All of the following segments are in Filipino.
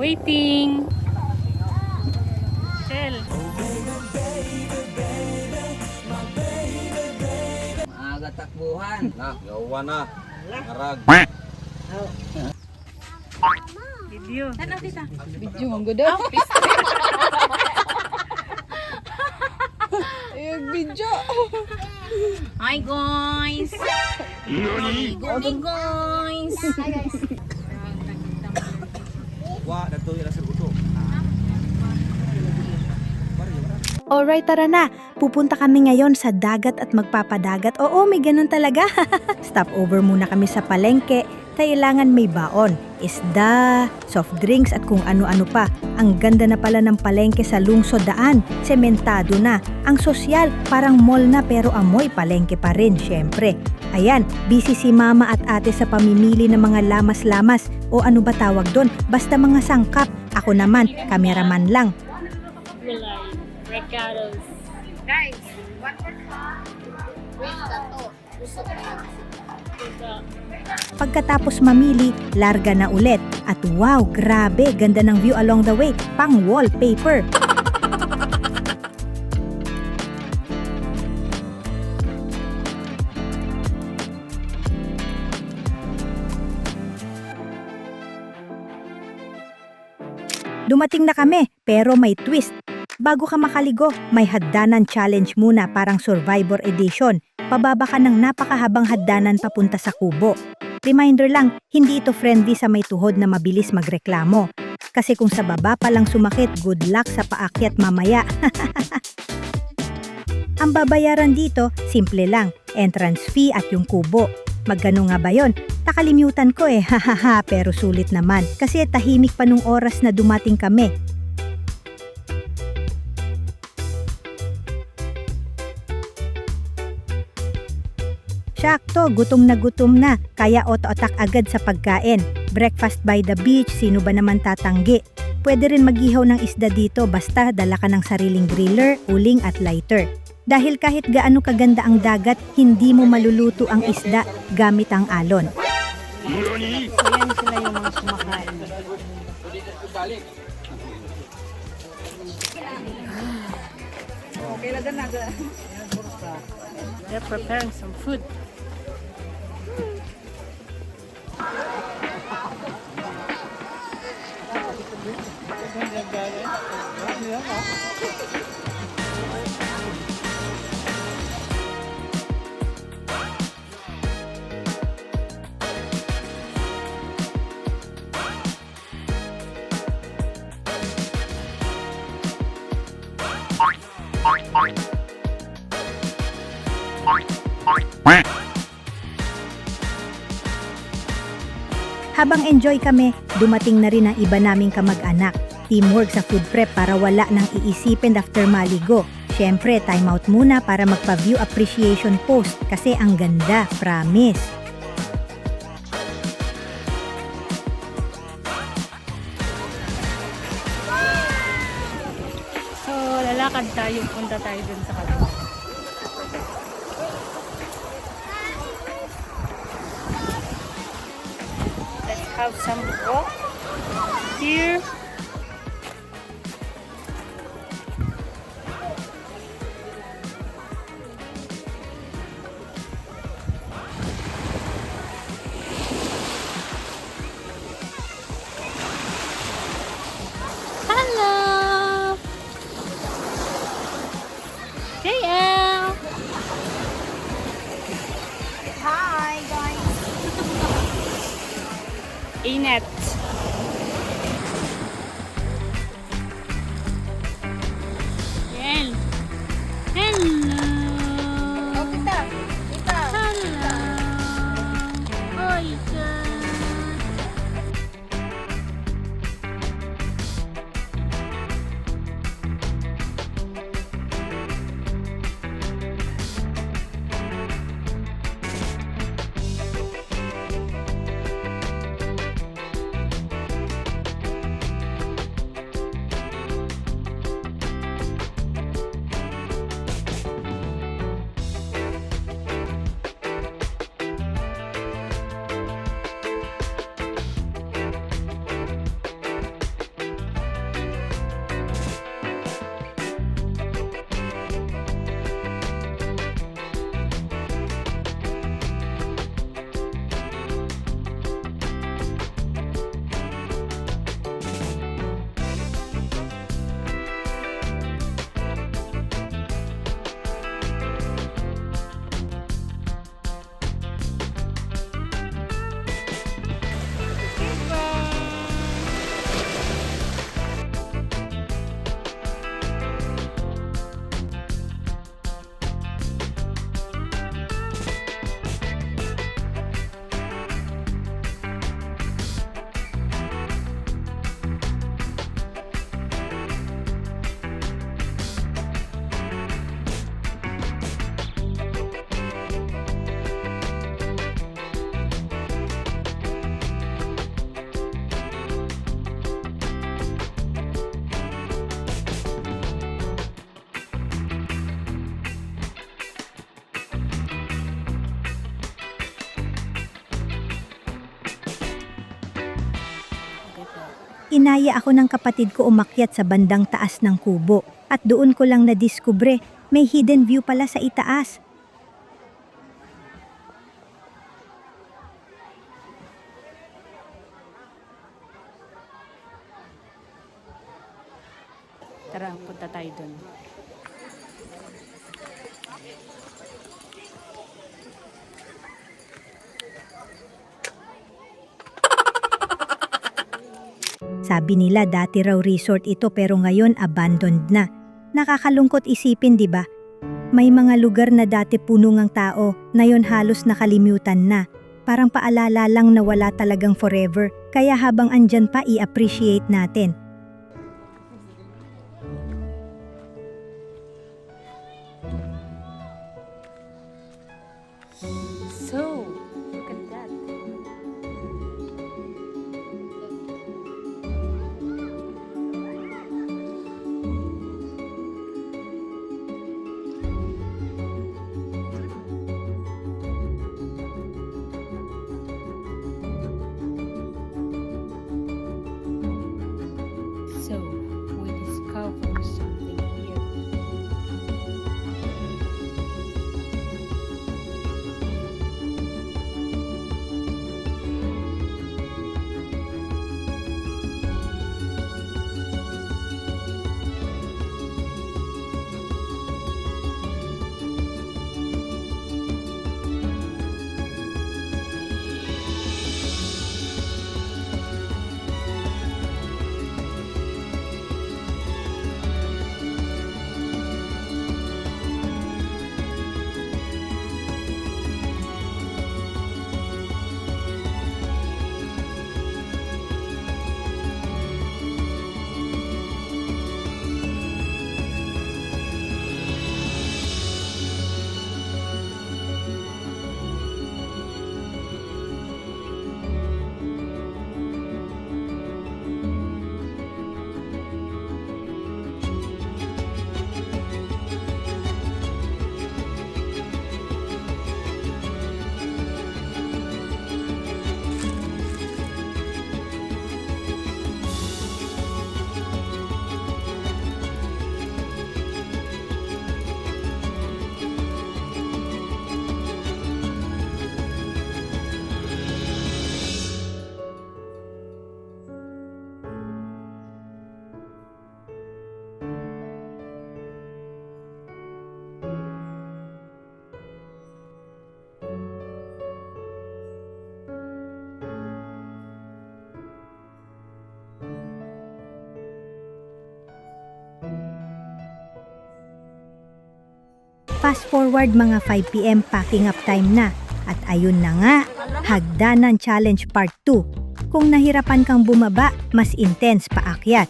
waiting. Shell. Maaga takbuhan. Yawa na. Narag. Video. Ano kita? Video mong gudo. Ayog video. Hi guys. Good guys. Hi guys. Wa, dato yung lasir uto. Alright, tara na. Pupunta kami ngayon sa dagat at magpapadagat. Oo, may ganun talaga. Stop over muna kami sa palengke. Kailangan may baon, isda, soft drinks at kung ano-ano pa. Ang ganda na pala ng palengke sa lungsod daan. Sementado na. Ang sosyal, parang mall na pero amoy palengke pa rin, syempre. Ayan, busy si mama at ate sa pamimili ng mga lamas-lamas o ano ba tawag doon. Basta mga sangkap. Ako naman, kameraman lang. Recados. Guys, one more time. Wait, dato. Usok na. Pagkatapos mamili, larga na ulit. At wow, grabe, ganda ng view along the way. Pang wallpaper. Dumating na kami, pero may twist. Bago ka makaligo, may hagdanan challenge muna parang Survivor Edition. Pababa ka ng napakahabang hagdanan papunta sa kubo. Reminder lang, hindi ito friendly sa may tuhod na mabilis magreklamo. Kasi kung sa baba pa lang sumakit, good luck sa paakyat mamaya. Ang babayaran dito, simple lang, entrance fee at yung kubo. Magkano nga ba yon? Nakalimutan ko hahaha, pero sulit naman. Kasi tahimik pa nung oras na dumating kami. Sakto, gutom na, kaya oto-otak agad sa pagkain. Breakfast by the beach, sino ba naman tatanggi? Pwede rin mag-ihaw ng isda dito basta dala ka ng sariling griller, uling at lighter. Dahil kahit gaano kaganda ang dagat, hindi mo maluluto ang isda gamit ang alon. So yan sila yung mga kumakain. Okay, lagan na. They're preparing some food. Habang enjoy kami, dumating na rin ang iba naming kamag-anak. Teamwork sa food prep para wala nang iisipin after maligo. Syempre, time out muna para magpa-view appreciation post kasi ang ganda, promise. So, lalakad tayo. Punta tayo dun sa kabila. Let's have some walk here. Hello! JL! Hi, guys. Inet. Yan. Hello. Oh, kita. Kita. Hello. Oy, inaya ako ng kapatid ko umakyat sa bandang taas ng kubo at doon ko lang nadiskubre may hidden view pala sa itaas. Tara, punta tayo dun. Sabi nila dati raw resort ito pero ngayon abandoned na. Nakakalungkot isipin, di ba? May mga lugar na dati puno ng tao, ngayon halos nakalimutan na. Parang paalala lang na wala talagang forever, kaya habang andyan pa i-appreciate natin. So, look at that. So, we discovered something here. Fast forward mga 5 PM packing up time na. At ayun na nga, Hagdanan Challenge Part 2. Kung nahirapan kang bumaba, mas intense paakyat.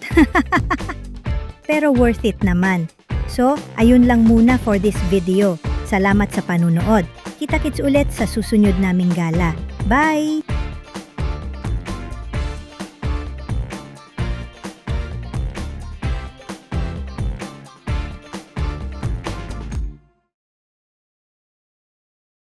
Pero worth it naman. So, ayun lang muna for this video. Salamat sa panunood. Kita-kits ulit sa susunod naming gala. Bye!